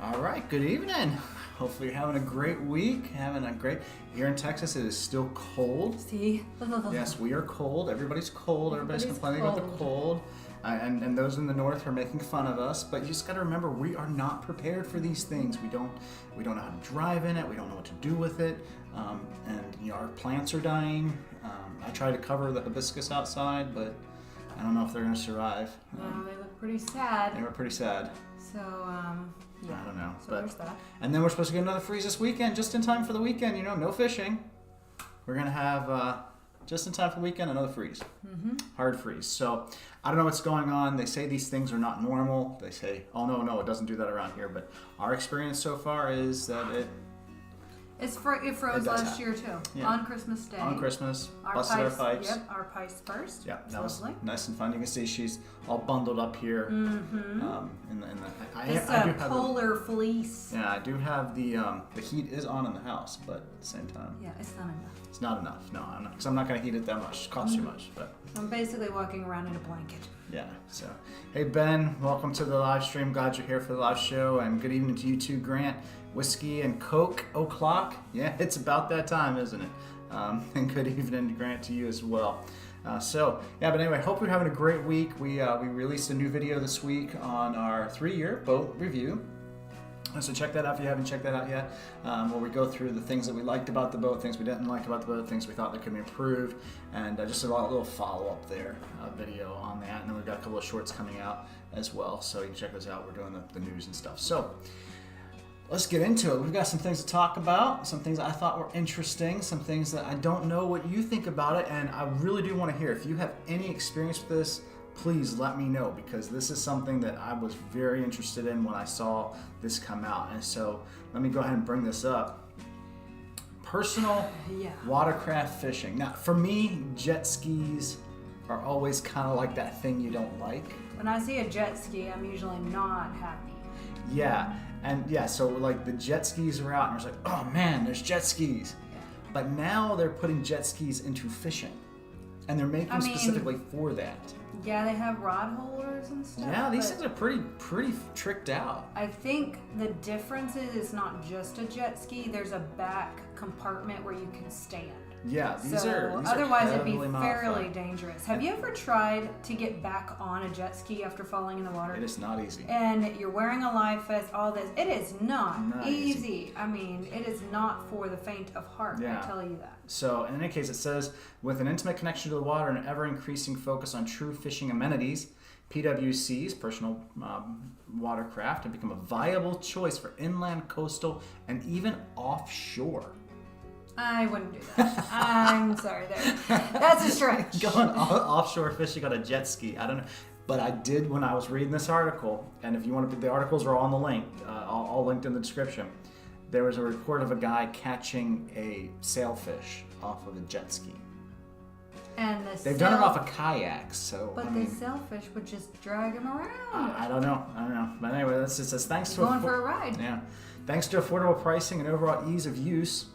All right, good evening. Hopefully you're having a great week, here in Texas it is still cold. See? Yes, we are cold. Everybody's cold. Everybody's complaining about the cold. And those in the north are making fun of us, but you just got to remember we are not prepared for these things. We don't know how to drive in it. We don't know what to do with it. And our plants are dying. I tried to cover the hibiscus outside, but I don't know if they're going to survive. No, they look pretty sad. They were pretty sad. So, yeah. I don't know. So there's that. And then we're supposed to get another freeze this weekend, just in time for the weekend. No fishing. We're going to have, just in time for the weekend, another freeze. Mm-hmm. Hard freeze. So I don't know what's going on. They say these things are not normal. They say, oh, no, it doesn't do that around here. But our experience so far is that it froze last year too. Yeah. On Christmas Day. On Christmas. Busted our pipes. Yep, our pipes burst. Yeah, that was nice and fun. You can see she's all bundled up here. Mm-hmm. It's a polar fleece. Yeah, I do have the heat is on in the house, but at the same time. Yeah, it's not enough. It's not enough. No, I'm not, because I'm not going to heat it that much. It costs too much. But I'm basically walking around in a blanket. Yeah. So, hey Ben, welcome to the live stream. Glad you're here for the live show, and good evening to you too, Grant. Whiskey and Coke o'clock. Yeah, it's about that time, isn't it? And good evening, Grant, to you as well. But anyway, hope you're having a great week. We released a new video this week on our 3-year boat review. So check that out if you haven't checked that out yet, where we go through the things that we liked about the boat, things we didn't like about the boat, things we thought that could be improved, and just a little follow-up there video on that. And then we've got a couple of shorts coming out as well, so you can check those out. We're doing the news and stuff. So let's get into it. We've got some things to talk about, some things I thought were interesting, some things that I don't know what you think about it, and I really do want to hear. If you have any experience with this, please let me know, because this is something that I was very interested in when I saw this come out. And so let me go ahead and bring this up. Personal watercraft fishing. Now, for me, jet skis are always kind of like that thing you don't like. When I see a jet ski, I'm usually not happy. Yeah. And so like the jet skis are out and it's like, oh man, there's jet skis. Yeah. But now they're putting jet skis into fishing. And they're making specifically for that. Yeah, they have rod holders and stuff. Yeah, these things are pretty tricked out. I think the difference is it's not just a jet ski. There's a back compartment where you can stand. Yeah, these are otherwise it'd be fairly dangerous. Have you ever tried to get back on a jet ski after falling in the water? It is not easy. And you're wearing a life vest, all this. It is not easy. I mean, it is not for the faint of heart, I tell you that. So, in any case, it says, with an intimate connection to the water and an ever-increasing focus on true fishing amenities, PWCs, personal watercraft, have become a viable choice for inland, coastal, and even offshore. I wouldn't do that. I'm sorry, that's a stretch. Going offshore fishing on a jet ski, I don't know. But I did when I was reading this article, and if you want to, the articles are on the link, all linked in the description. There was a report of a guy catching a sailfish off of a jet ski. And they've done it off of kayaks, so. But the sailfish would just drag him around. I don't know. But anyway, it says thanks to going for a ride. Yeah, thanks to affordable pricing and overall ease of use,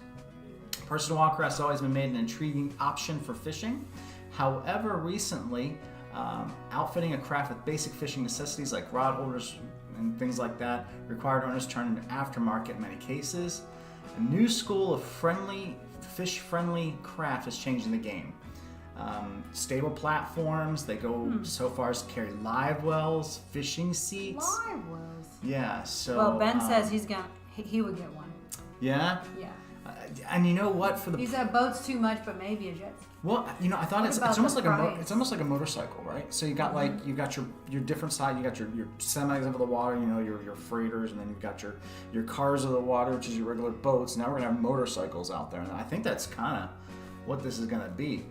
personal watercraft has always been made an intriguing option for fishing. However, recently, outfitting a craft with basic fishing necessities like rod holders and things like that required owners turn into aftermarket in many cases. A new school of fish-friendly craft is changing the game. Stable platforms, they go so far as to carry live wells, fishing seats. Live wells? Yeah, so. Well, Ben says he would get one. Yeah? Yeah. And you know what? He said boats too much, but maybe a jet ski. Well, I thought it's almost like a motorcycle, right? So you got you got your different side. You got your semis over the water, your freighters, and then you've got your cars over the water, which is your regular boats. Now we're gonna have motorcycles out there, and I think that's kind of what this is gonna be.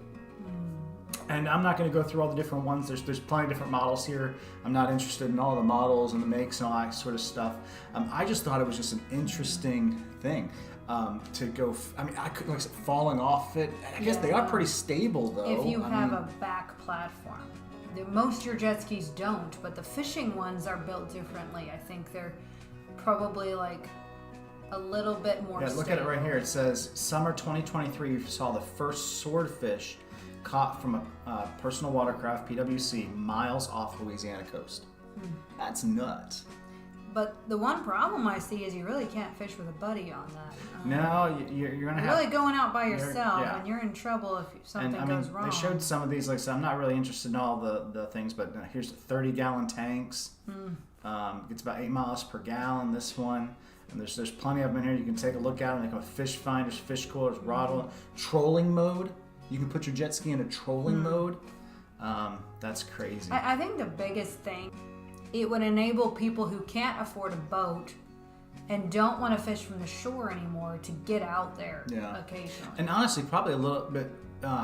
And I'm not going to go through all the different ones. There's plenty of different models here. I'm not interested in all the models and the makes and all that sort of stuff. I just thought it was just an interesting thing to go. I could, like I said, falling off it. I guess they are pretty stable though. If you have a back platform, most of your jet skis don't, but the fishing ones are built differently. I think they're probably like a little bit more. Yeah, look at it right here. It says summer 2023 saw the first swordfish caught from a personal watercraft, PWC, miles off Louisiana coast. That's nuts. But the one problem I see is you really can't fish with a buddy on that. No, you're going to have... really going out by yourself, yeah. and you're in trouble if something goes wrong. They showed some of these, like I said, I'm not really interested in all the things, but here's 30-gallon tanks. It's about 8 miles per gallon, this one. And there's plenty of them in here. You can take a look at them. They come with fish finders, fish coolers, rod, trolling mode. You can put your jet ski into trolling mode. That's crazy. I think the biggest thing, it would enable people who can't afford a boat and don't want to fish from the shore anymore to get out there occasionally. And honestly, probably a little bit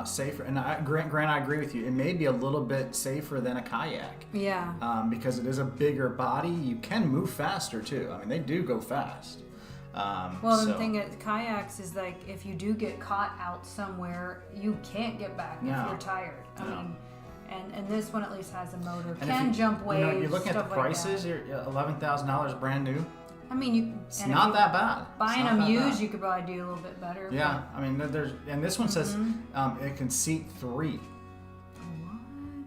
safer. And Grant, I agree with you. It may be a little bit safer than a kayak. Yeah. Because it is a bigger body. You can move faster too. I mean, they do go fast. The thing is, kayaks is like if you do get caught out somewhere, you can't get back if you're tired. I mean, and this one at least has a motor, can jump waves. You're looking at the prices. You're $11,000 brand new. I mean, it's not that bad. Buying them used, you could probably do a little bit better. Yeah, I mean, and this one says it can seat 3. What?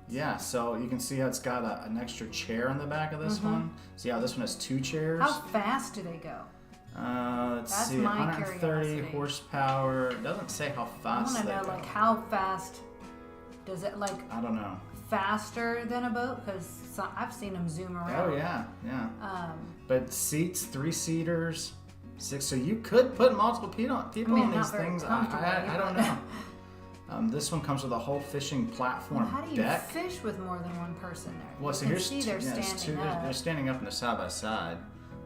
Yeah, so you can see how it's got an extra chair in the back of this one. See how this one has 2 chairs. How fast do they go? Let's That's see, my 130 curiosity. horsepower. It doesn't say how fast I they want to know, go. like, how fast does it, like, I don't know. faster than a boat? Because I've seen them zoom around. Oh, yeah. But seats, 3-seaters, 6. So you could put multiple people on these things. I don't know. This one comes with a whole fishing platform How do you deck. fish with more than one person there? Well, so here's two. They're standing up and they're side by side.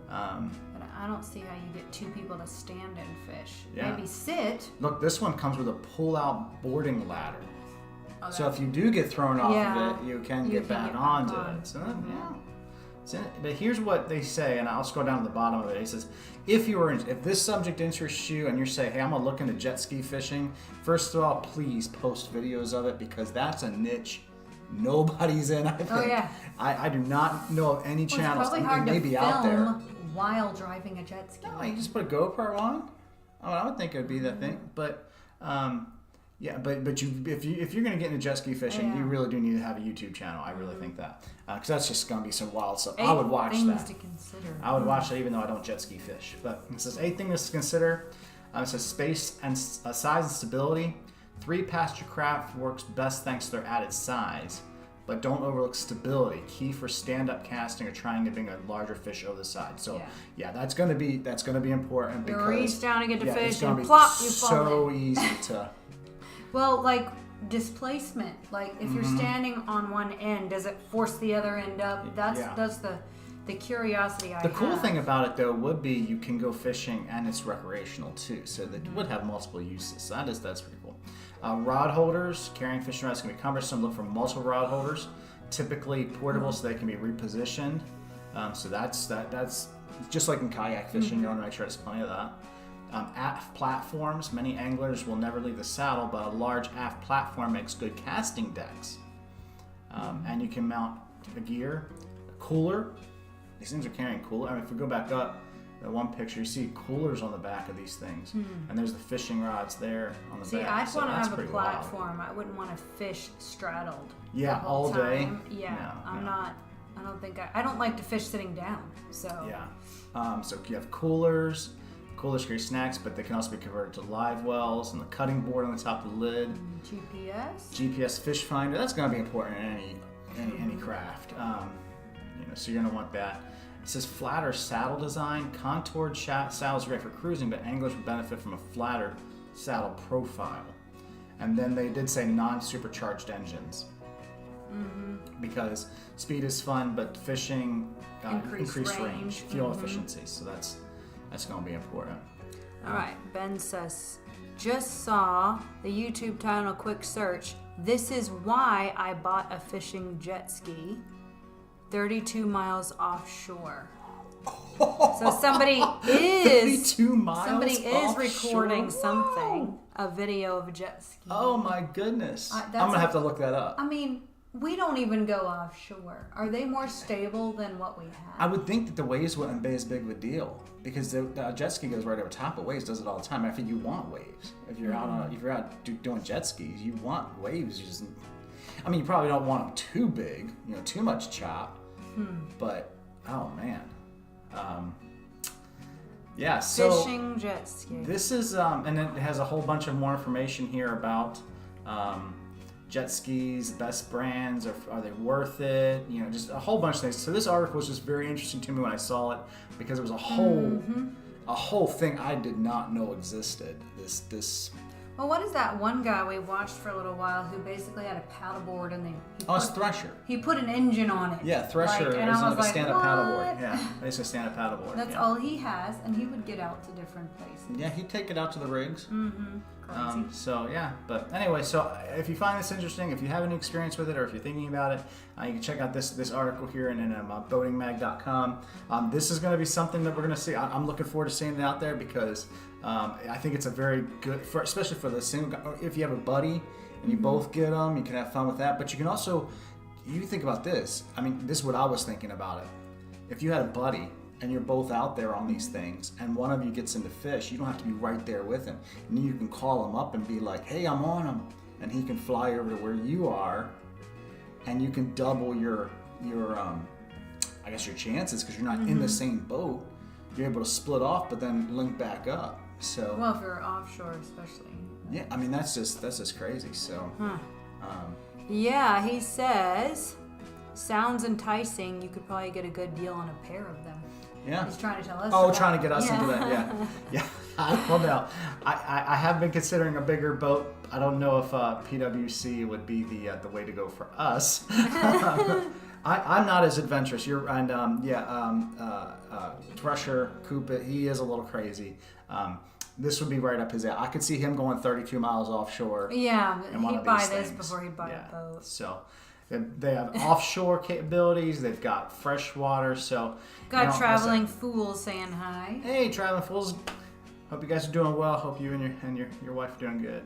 But I don't see how you get 2 people to stand and fish. Yeah. Maybe sit. Look, this one comes with a pull-out boarding ladder. So if you do get thrown off of it, you can get back onto it. So but here's what they say, and I'll scroll down to the bottom of it. It says, if this subject interests you and you say, hey, I'm gonna look into jet ski fishing, first of all, please post videos of it because that's a niche nobody's in. I think. I do not know of any channels. It's probably hard may to be film out there while driving a jet ski. No, you just put a GoPro on. I would think it would be that thing, but. But if you're gonna get into jet ski fishing, you really do need to have a YouTube channel. I really think that because that's just gonna be some wild stuff. I would watch that. To consider. I would watch that even though I don't jet ski fish. But it says 8 things to consider. It says space and size and stability. 3-passenger craft works best thanks to their added size, but don't overlook stability. Key for stand-up casting or trying to bring a larger fish over the side. So that's gonna be important because you reach down to get the fish and plop, you fall so in. easy to. Well, like displacement. Like if you're standing on one end, does it force the other end up? That's the curiosity I have. The cool thing about it though would be you can go fishing and it's recreational too. So that would have multiple uses. So that's pretty cool. Rod holders, carrying fishing rods can be cumbersome. Look for multiple rod holders, typically portable so they can be repositioned. So that's just like in kayak fishing. You want to make sure there's plenty of that. Aft platforms. Many anglers will never leave the saddle, but a large aft platform makes good casting decks. And you can mount a gear, a cooler. These things are carrying cooler. I mean, if we go back up, that one picture, you see coolers on the back of these things, and there's the fishing rods there on the back. I'd want to have a platform. I wouldn't want to fish straddled. Yeah, the all whole day. time. Yeah, I don't like to fish sitting down. So so you have coolers. Coolers carry snacks, but they can also be converted to live wells, and the cutting board on the top of the lid. GPS fish finder. That's going to be important in any craft. So you're going to want that. It says flatter saddle design. Contoured saddles are great for cruising, but anglers would benefit from a flatter saddle profile. And then they did say non-supercharged engines. Because speed is fun, but fishing increased range, fuel efficiency. So that's going to be important. All right, Ben says, just saw the YouTube title quick search. This is why I bought a fishing jet ski 32 miles offshore. So somebody is 32 miles recording offshore? something, a video of a jet ski. Oh my goodness. I'm going to have to look that up. I mean, we don't even go offshore. Are they more stable than what we have? I would think that the waves wouldn't be as big of a deal because the jet ski goes right over top of waves, does it all the time. I think you want waves. If you're out doing jet skis, you want waves. You probably don't want them too big, too much chop. But oh man, Yeah, so Fishing jet ski. this is, and it has a whole bunch of more information here about jet skis, best brands, are they worth it? You know, just a whole bunch of things. So this article was just very interesting to me when I saw it because it was a whole thing I did not know existed. This. Well, what is that one guy we watched for a little while who basically had a paddleboard and it's Thresher. He put an engine on it. Yeah, Thresher is like a stand-up paddleboard. Yeah, it's a stand-up paddleboard. That's all he has, and he would get out to different places. Yeah, he'd take it out to the rigs. Crazy. So yeah, but anyway, so if you find this interesting, if you have any experience with it, or if you're thinking about it, you can check out this article here in boatingmag.com. This is going to be something that we're going to see. I'm looking forward to seeing it out there because I think it's a very good, especially for the single guy. If you have a buddy and you both get them, you can have fun with that. But you can also, you think about this. I mean, this is what I was thinking about it. If you had a buddy and you're both out there on these things and one of you gets into fish, you don't have to be right there with him. And you can call him up and be like, hey, I'm on him. And he can fly over to where you are and you can double your I guess your chances because you're not in the same boat. You're able to split off but then link back up. So well, if you're offshore especially. Yeah, I mean that's just crazy. So yeah, he says sounds enticing. You could probably get a good deal on a pair of them. Yeah. He's trying to tell us. Oh, trying to get us into that. Yeah. Yeah. I don't know. I have been considering a bigger boat. I don't know if PWC would be the way to go for us. I'm not as adventurous. Thresher, Coupe, he is a little crazy. This would be right up his alley. I could see him going 32 miles offshore. Yeah, he'd buy this before he'd buy a boat. So they have offshore capabilities. They've got freshwater. So got traveling fools saying hi. Hey, traveling fools. Hope you guys are doing well. Hope you and your wife are doing good.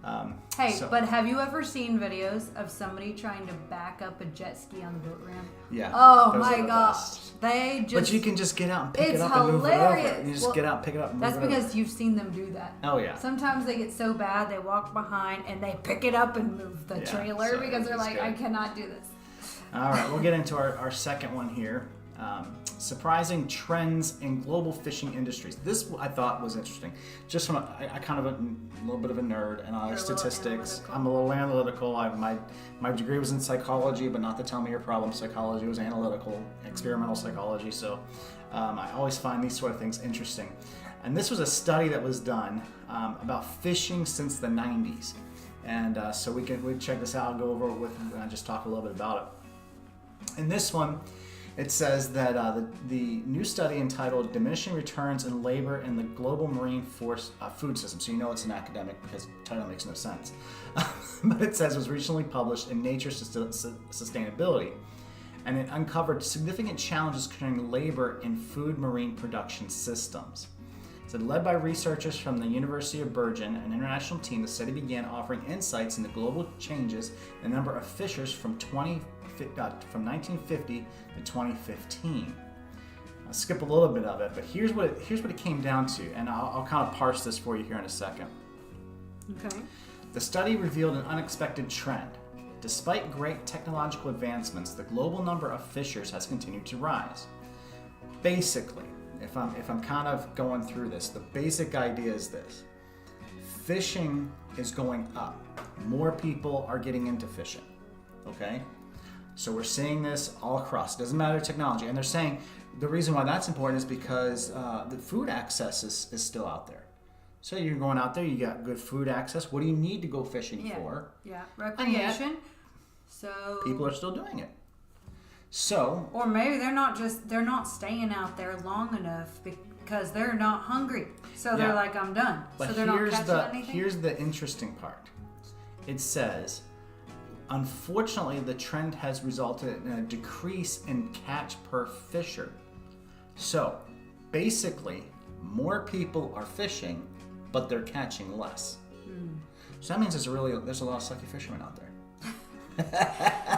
But have you ever seen videos of somebody trying to back up a jet ski on the boat ramp? Yeah. Oh my gosh. They just. But you can just get out and pick it up and move it over. You just get out, pick it up, and move it over. That's because you've seen them do that. Oh yeah. Sometimes they get so bad they walk behind and they pick it up and move the trailer because they're like, I cannot do this. All right, we'll get into our second one here. Surprising trends in global fishing industries. This I thought was interesting. Just from I kind of a little bit of a nerd and I like statistics. I'm a little analytical. My degree was in psychology, but not to tell me your problem. Psychology was analytical, experimental psychology. So I always find these sort of things interesting. And this was a study that was done about fishing since the 90s. And so we check this out. I'll go over it with and just talk a little bit about it. In this one, it says that the new study entitled Diminishing Returns in Labor in the Global Marine Food System, so you know it's an academic because the title makes no sense, but it says was recently published in Nature Sustainability, and it uncovered significant challenges concerning labor in food marine production systems. It said, led by researchers from the University of Bergen, an international team, the study began offering insights into global changes in the number of fishers from 1950 to 2015. I'll skip a little bit of it, but here's what it came down to, and I'll kind of parse this for you here in a second. Okay. The study revealed an unexpected trend. Despite great technological advancements, the global number of fishers has continued to rise. Basically, if I'm kind of going through this, the basic idea is this: fishing is going up. More people are getting into fishing. Okay? So we're seeing this all across. It doesn't matter technology. And they're saying the reason why that's important is because the food access is still out there. So you're going out there, you got good food access. What do you need to go fishing for? Yeah, recreation. So people are still doing it. So, or maybe they're not staying out there long enough because they're not hungry. So they're like, I'm done. But so they're not catching anything. Here's the interesting part. It says, unfortunately, the trend has resulted in a decrease in catch per fisher. So, basically, more people are fishing, but they're catching less. So that means there's a lot of sucky fishermen out there.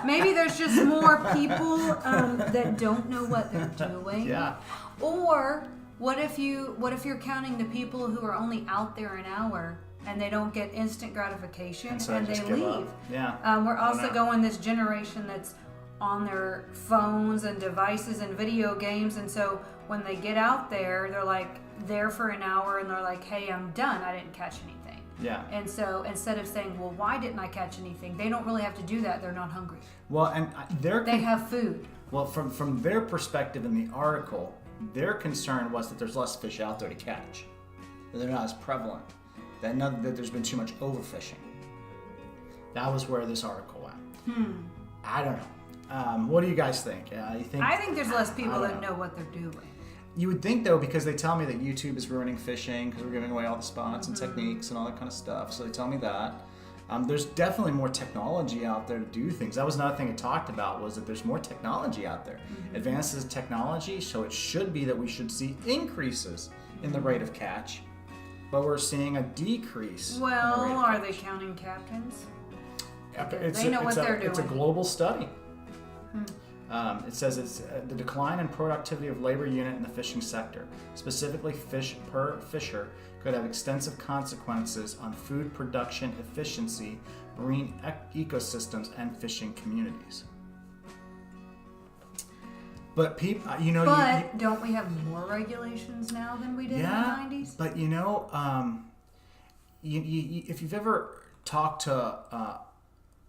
Maybe there's just more people that don't know what they're doing. Yeah. Or what if you're counting the people who are only out there an hour and they don't get instant gratification and they leave? Yeah. We're also going this generation that's on their phones and devices and video games, and so when they get out there, they're like there for an hour and they're like, hey, I'm done. I didn't catch anything. Yeah. And so instead of saying, well, why didn't I catch anything? They don't really have to do that. They're not hungry. Well, and they have food. Well, from their perspective in the article, their concern was that there's less fish out there to catch. That they're not as prevalent. That there's been too much overfishing. That was where this article went. I don't know. What do you guys think? You think? I think there's less people that know what they're doing. You would think, though, because they tell me that YouTube is ruining fishing because we're giving away all the spots and techniques and all that kind of stuff. So they tell me that. There's definitely more technology out there to do things. That was another thing it talked about, was that there's more technology out there. Advances in technology, so it should be that we should see increases in the rate of catch, but we're seeing a decrease. Well, in the rate of are catch. they counting captains? They know what they're doing. It's a global study. It says it's the decline in productivity of labor unit in the fishing sector, specifically fish per fisher, could have extensive consequences on food production efficiency, marine ecosystems, and fishing communities. But people, don't we have more regulations now than we did in the 90s? But if you've ever talked to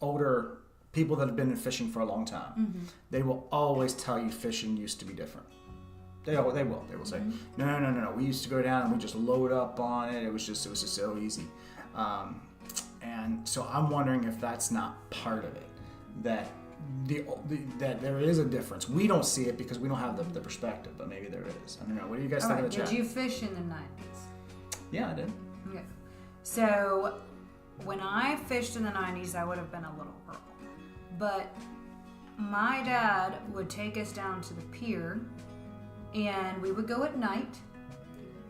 older people that have been in fishing for a long time, they will always tell you fishing used to be different. They will say, no. We used to go down and we just load up on it. It was just so easy. And so I'm wondering if that's not part of it. That that there is a difference. We don't see it because we don't have the perspective, but maybe there is. I don't know. What do you guys think of the chat? Did you fish in the 90s? Yeah, I did. Okay. So when I fished in the 90s, I would have been a little girl. But my dad would take us down to the pier and we would go at night.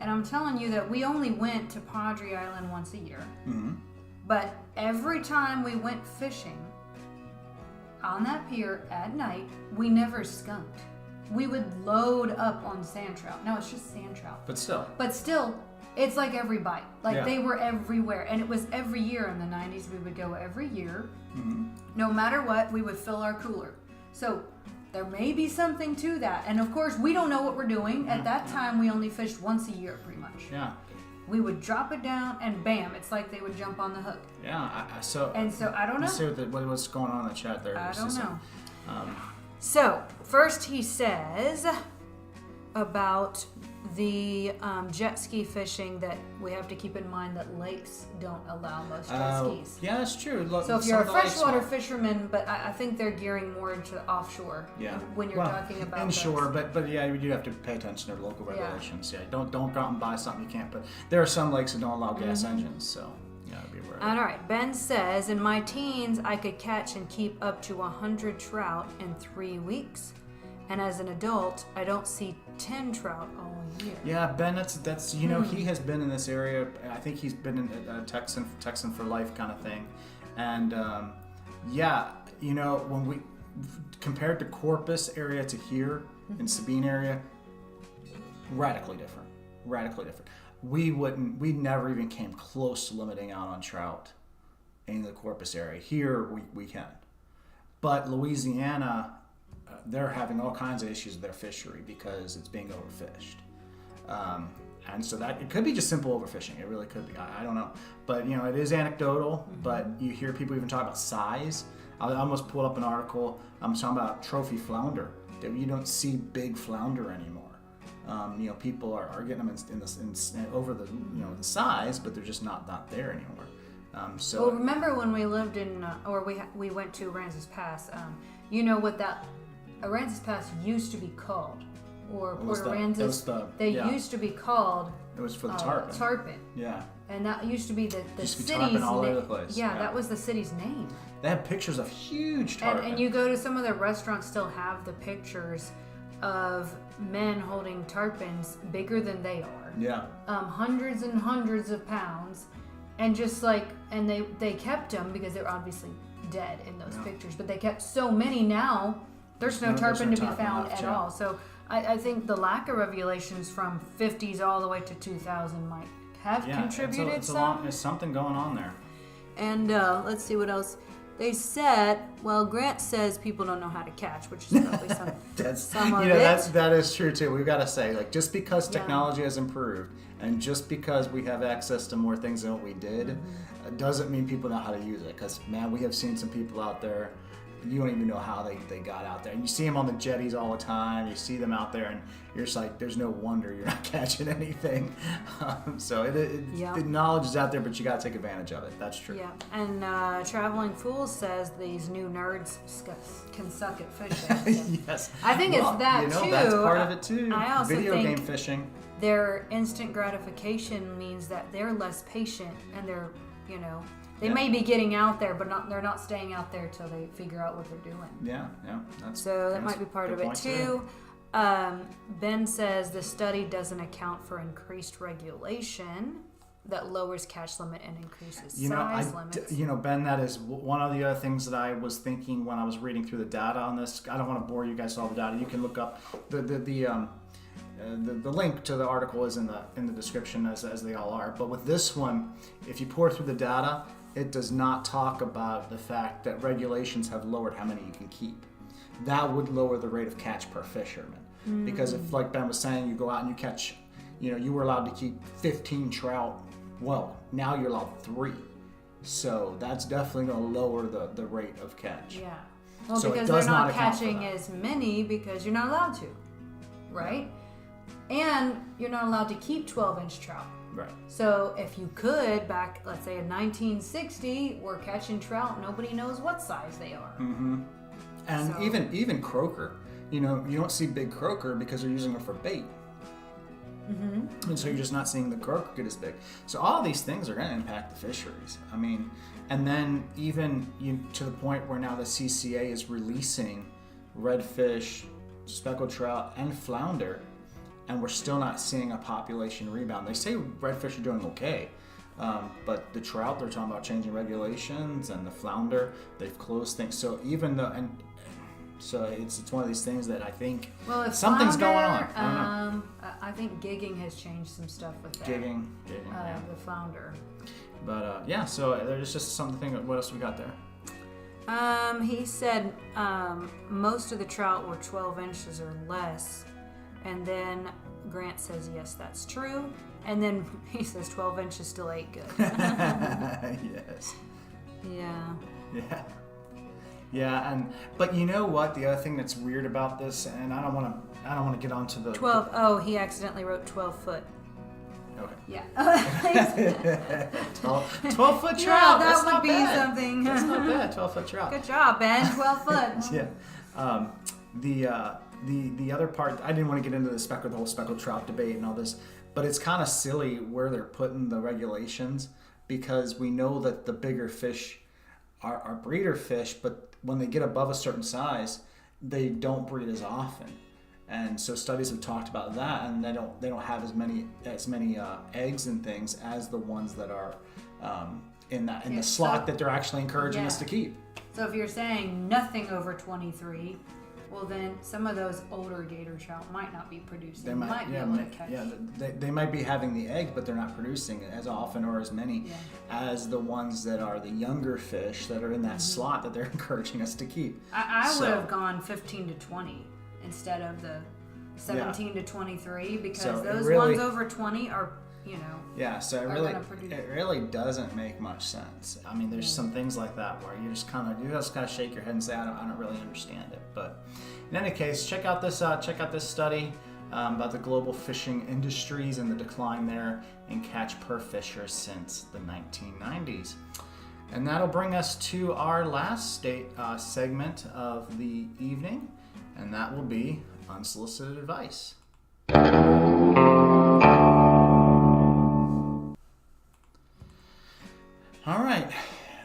And I'm telling you that we only went to Padre Island once a year. But every time we went fishing on that pier at night, we never skunked. We would load up on sand trout. Now it's just sand trout. But still, it's like every bite. They were everywhere. And it was every year in the 90s. We would go every year. No matter what, we would fill our cooler. So there may be something to that. And of course, we don't know what we're doing. At that time, we only fished once a year, pretty much. Yeah. We would drop it down and bam, it's like they would jump on the hook. Yeah. So I don't know. Let's see what's going on in the chat there. I don't know. So first he says about the jet ski fishing that we have to keep in mind that lakes don't allow most jet skis. Yeah, that's true. Look, so if you're a freshwater fisherman, but I think they're gearing more into offshore. Yeah. When you're talking about inshore, but yeah, you do have to pay attention to local regulations. Yeah. Don't go out and buy something you can't. But there are some lakes that don't allow gas engines, so you gotta be aware of that. All right. Ben says, in my teens, I could catch and keep up to 100 trout in 3 weeks. And as an adult, I don't see 10 trout all year. Yeah, Ben, that's he has been in this area. I think he's been in Texan for life kind of thing. And when we compared to Corpus area to here in Sabine area, radically different. We never even came close to limiting out on trout in the Corpus area. Here we can. But Louisiana, they're having all kinds of issues with their fishery because it's being overfished. And so that it could be just simple overfishing. It really could be. I don't know. But it is anecdotal, but you hear people even talk about size. I almost pulled up an article talking about trophy flounder. That you don't see big flounder anymore. People are getting them in over the the size, but they're just not there anymore. Well, remember when we lived in we went to Aransas Pass? What that Aransas Pass used to be called, or Port Aransas. Used to be called. It was for the tarpon. Tarpon. Yeah. And that used to be the city's tarpon all over the place. Yeah, that was the city's name. They have pictures of huge tarpon. And you go to some of the restaurants, still have the pictures of men holding tarpons bigger than they are. Yeah. Hundreds and hundreds of pounds, and they kept them because they were obviously dead in those pictures, but they kept so many now. There's no tarpon to be found at all. So I think the lack of regulations from 50s all the way to 2000 might have contributed some. There's something going on there. And let's see what else. They said, well, Grant says people don't know how to catch, which is probably some of it. That is true too. We've got to say, like, just because technology has improved and just because we have access to more things than what we did, doesn't mean people know how to use it. Because, man, we have seen some people out there, you don't even know how they got out there. And you see them on the jetties all the time. You see them out there, and you're just like, there's no wonder you're not catching anything. The knowledge is out there, but you got to take advantage of it. That's true. Yeah, and Traveling Fool says these new nerds can suck at fishing. Yes. I think it's that too. That's part of it too. I also Video think game fishing. Their instant gratification means that they're less patient, and they're, they may be getting out there, but they're not staying out there till they figure out what they're doing. Yeah. That might be part of it too. Ben says the study doesn't account for increased regulation that lowers catch limit and increases size limits. Ben, that is one of the other things that I was thinking when I was reading through the data on this. I don't want to bore you guys with all the data. You can look up the link to the article is in the description as they all are. But with this one, if you pour through the data, it does not talk about the fact that regulations have lowered how many you can keep. That would lower the rate of catch per fisherman. Because if, like Ben was saying, you go out and you catch, you were allowed to keep 15 trout. Well, now you're allowed 3. So that's definitely going to lower the rate of catch. Yeah. Well, so because they're not catching as many because you're not allowed to, right? Yeah. And you're not allowed to keep 12-inch trout. Right. So if you could, back, let's say in 1960, we're catching trout, nobody knows what size they are. Mm-hmm. And so, even croaker, you don't see big croaker because they're using them for bait. Mm-hmm. And so you're just not seeing the croaker get as big. So all these things are going to impact the fisheries. I mean, and then even to the point where now the CCA is releasing redfish, speckled trout, and flounder, and we're still not seeing a population rebound. They say redfish are doing okay, but the trout, they're talking about changing regulations, and the flounder, they've closed things. So so it's one of these things that I think something's going on. I think gigging has changed some stuff with that. Gigging, the flounder. But so there's just something. What else we got there? He said most of the trout were 12 inches or less. And then Grant says, yes, that's true. And then he says 12 inches still ain't good. Yes. Yeah. Yeah, but you know what? The other thing that's weird about this, and I don't want to get onto the 12. Oh, he accidentally wrote 12 foot. Okay. Yeah. 12 foot trout. That would be something. That's not bad. 12 foot trout. Good job, Ben. 12 foot. Yeah. The other part, I didn't want to get into the whole speckled trout debate and all this, but it's kind of silly where they're putting the regulations, because we know that the bigger fish are breeder fish, but when they get above a certain size, they don't breed as often. And so studies have talked about that, and they don't have as many eggs and things as the ones that are in the slot that they're actually encouraging us to keep. So if you're saying nothing over 23, well then some of those older gator trout might not be producing. They might be able to catch. Yeah, they might be having the egg, but they're not producing as often or as many as the ones that are the younger fish that are in that slot that they're encouraging us to keep. I would have gone 15 to 20 instead of the 17 to 23, because those ones over 20 are, so it really doesn't make much sense. I mean, there's some things like that where you just kind of shake your head and say, I don't really understand it. But in any case, check out this study about the global fishing industries and the decline there in catch per fisher since the 1990s. And that'll bring us to our last segment of the evening, and that will be unsolicited advice. All right,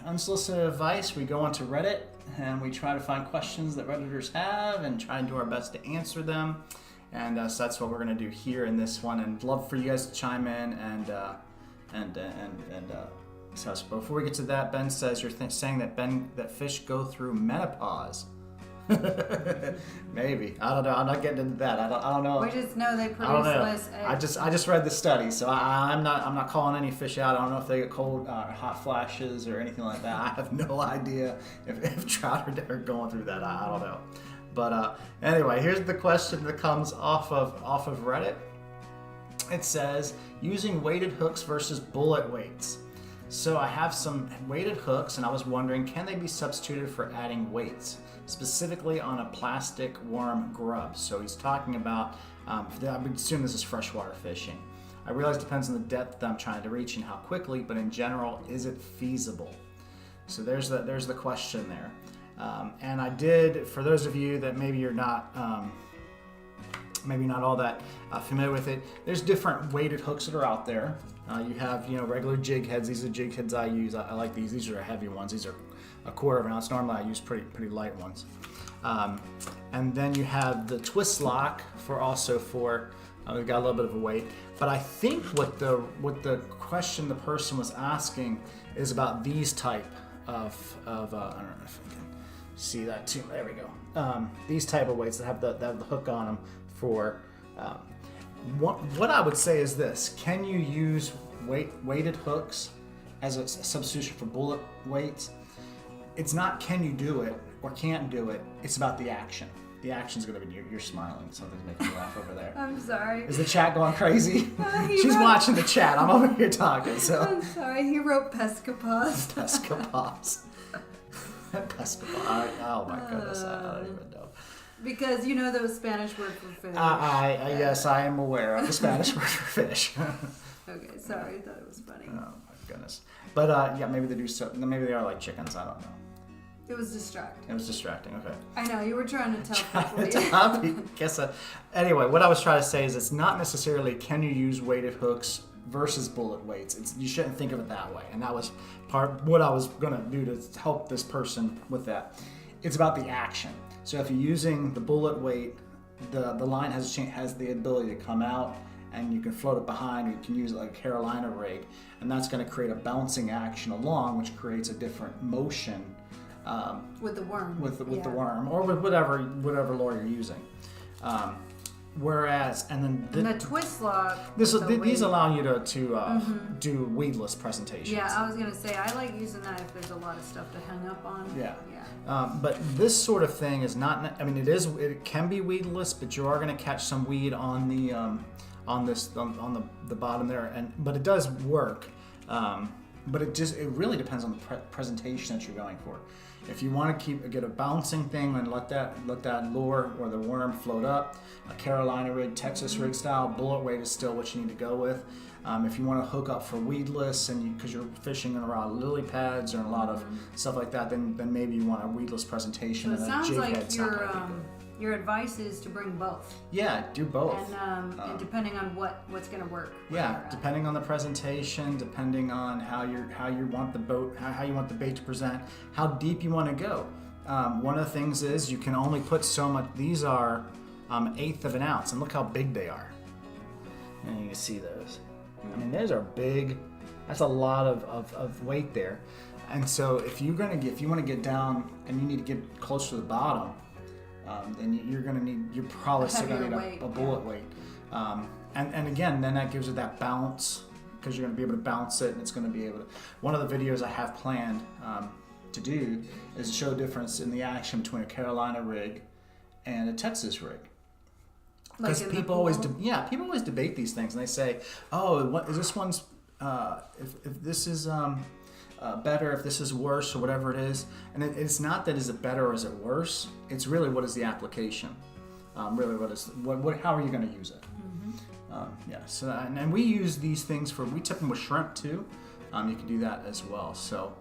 unsolicited advice. We go onto Reddit and we try to find questions that Redditors have and try and do our best to answer them. And so that's what we're going to do here in this one. And love for you guys to chime in and so before we get to that, Ben says you're saying that fish go through menopause. Maybe. I don't know. I'm not getting into that. I don't know. We just know they I don't produce know. less eggs. I just read the study, so I'm not calling any fish out. I don't know if they get cold, hot flashes or anything like that. I have no idea if trout are going through that. I don't know. But anyway, here's the question that comes off of Reddit. It says using weighted hooks versus bullet weights. So I have some weighted hooks, and I was wondering, can they be substituted for adding weights, specifically on a plastic worm grub? So he's talking about, I would assume this is freshwater fishing. I realize it depends on the depth that I'm trying to reach and how quickly, but in general, is it feasible? So there's the question there. And I did, for those of you that maybe you're not, maybe not all that familiar with it, there's different weighted hooks that are out there. You have, regular jig heads. These are jig heads I use. I like these. These are heavy ones. These are a quarter of an ounce. Normally I use pretty light ones. And then you have the twist lock for we've got a little bit of a weight. But I think what the question the person was asking is about these type of I don't know if you can see that too. There we go. These type of weights that have the hook on them for. What I would say is this: can you use weighted hooks as a substitution for bullet weights? It's not can you do it or can't do it. It's about the action. The action's going to be you're smiling. Something's making you laugh over there. I'm sorry. Is the chat going crazy? She's watching the chat. I'm over here talking. So I'm sorry. He wrote pescapaz. Pescapaz. Pescapaz. Oh my goodness! I don't even know. Because you know the Spanish word for fish. Yes, I am aware of the Spanish word for fish. Okay, sorry, I thought it was funny. Oh my goodness. But yeah, maybe they do so. Maybe they are like chickens. I don't know. It was distracting. It was distracting. Okay. I know you were trying to tell people. Anyway, what I was trying to say is it's not necessarily can you use weighted hooks versus bullet weights. You shouldn't think of it that way. And that was what I was going to do to help this person with that. It's about the action. So if you're using the bullet weight, the line has the ability to come out, and you can float it behind. You can use it like a Carolina rig, and that's going to create a bouncing action along, which creates a different motion with the worm. With the worm, or with whatever lure you're using. Whereas, and then the twist lock. These allow you to do weedless presentations. Yeah, I was gonna say I like using that if there's a lot of stuff to hang up on. Yeah. But this sort of thing is not. I mean, it can be weedless, but you are going to catch some weed on the on the bottom there, but it does work. But it really depends on the presentation that you're going for. If you want to get a bouncing thing and let that lure or the worm float up, a Carolina rig, Texas rig style, bullet weight is still what you need to go with. If you want to hook up for weedless and because you're fishing around lily pads or a lot of stuff like that, then maybe you want a weedless presentation. So it sounds like your advice is to bring both. Yeah, do both. And depending on what's going to work. Yeah, depending on the presentation, depending on how you want the bait to present, how deep you want to go. One of the things is you can only put so much. These are 1/8 of an ounce, and look how big they are. And you can see those. I mean, those are big. That's a lot of weight there. And so if you want to get down and you need to get close to the bottom, then you're probably still going to need a bullet weight. And again, then that gives it that bounce because you're going to be able to bounce it, and it's going to be able to. One of the videos I have planned to do is show a difference in the action between a Carolina rig and a Texas rig. Because people always debate these things, and they say, "Oh, what is this one's? If this is better, if this is worse, or whatever it is." And it's not that is it better or is it worse. It's really what is the application. Really, how are you going to use it? So and we use these things we tip them with shrimp too. You can do that as well. So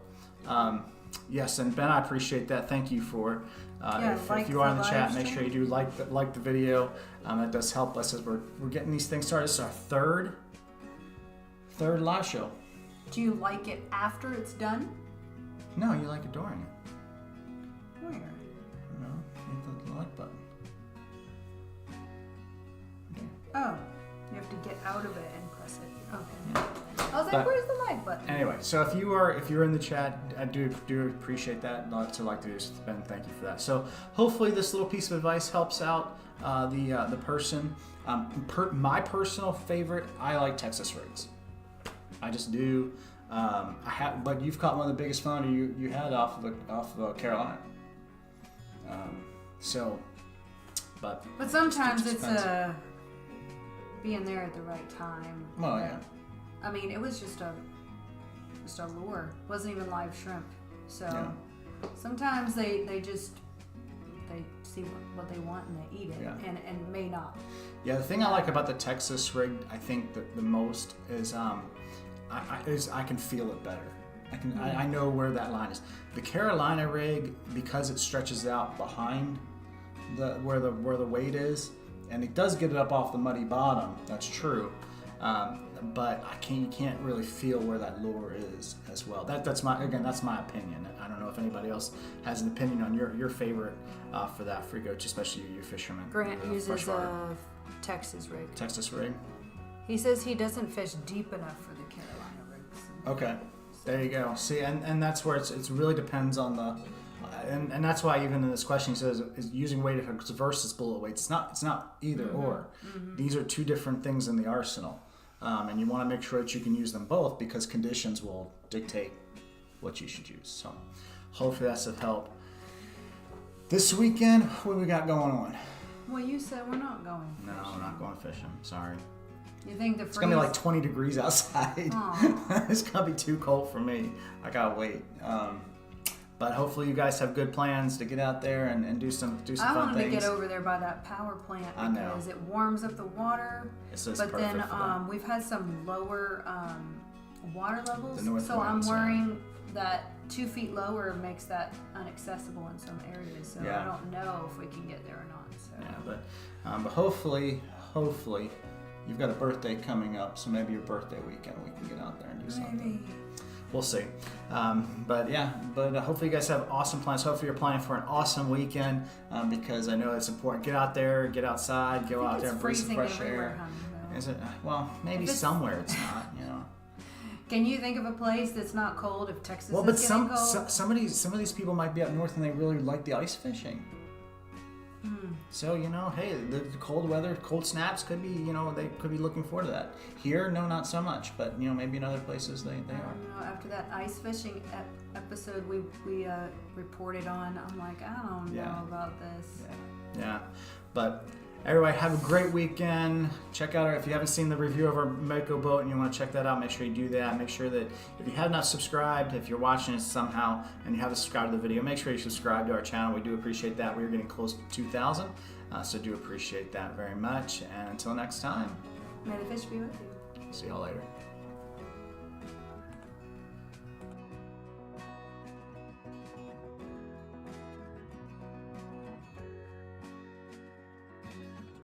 yes, and Ben, I appreciate that. Thank you for. If you are in the chat, make sure you do like the video. That does help us as we're getting these things started. This is our third live show. Do you like it after it's done? No, you like it during it. Where? No, hit the like button. Okay. Oh, you have to get out of it and press it. Okay. Yeah. I was like, But- where's the like button? Anyway, so if you're in the chat, I do appreciate that. Lots to like to do, Ben. Thank you for that. So hopefully this little piece of advice helps out the person. My personal favorite, I like Texas rigs. I just do. But you've caught one of the biggest flounder you had off of Carolina. But sometimes it it's depends. being there at the right time. Well, yeah. I mean, it was just a lure. It wasn't even live shrimp. So Yeah. sometimes they see what they want and they eat it, Yeah. and may not. Yeah, the thing I like about the Texas rig, I think that the most is I can feel it better. I know where that line is. The Carolina rig, because it stretches out behind where the weight is, and it does get it up off the muddy bottom. That's true, but you can't really feel where that lure is as well. That's my opinion. I don't know if anybody else has an opinion on your favorite for that free goat, especially you fishermen. Grant uses freshwater. a Texas rig. Texas rig. He says he doesn't fish deep enough for the Carolina rigs. Okay, there you go. See, and that's where it's really depends on the, and that's why even in this question he says is using weight versus bullet weight. It's not either or. Mm-hmm. These are two different things in the arsenal, and you want to make sure that you can use them both because conditions will dictate what you should use. So, hopefully that's of help. This weekend, what do we got going on? Well, you said we're not going fishing. No, we're not going fishing. Sorry. You think the It's gonna be like 20 degrees outside. It's gonna be too cold for me. I gotta wait. But hopefully you guys have good plans to get out there and do some fun things. I wanted to get over there by that power plant I know. because it warms up the water. It's just but perfect then for that. we've had some lower water levels, The north so I'm winds, yeah. worrying that 2 feet lower makes that inaccessible in some areas. So Yeah. I don't know if we can get there or not. So. Yeah, but hopefully you've got a birthday coming up, so maybe your birthday weekend we can get out there and do something. We'll see. But hopefully you guys have awesome plans. Hopefully you're planning for an awesome weekend because I know it's important. Get out there, get outside, go out there and breathe some fresh air. Honey, Is it? Well, maybe somewhere it's not. You know. Can you think of a place that's not cold if Texas Well, is but getting cold? some of these people might be up north and they really like the ice fishing. So, hey, the cold weather, cold snaps could be, they could be looking forward to that. Here, no, not so much, but, maybe in other places they are. After that ice fishing episode we reported on, I'm like, I don't know about this. Yeah. But everybody, have a great weekend. Check out if you haven't seen the review of our Mako boat and you want to check that out, make sure you do that. Make sure that if you have not subscribed, if you're watching it somehow and you haven't subscribed to the video, make sure you subscribe to our channel. We do appreciate that. We're getting close to 2,000, so do appreciate that very much. And until next time, May the fish be with you. see y'all later.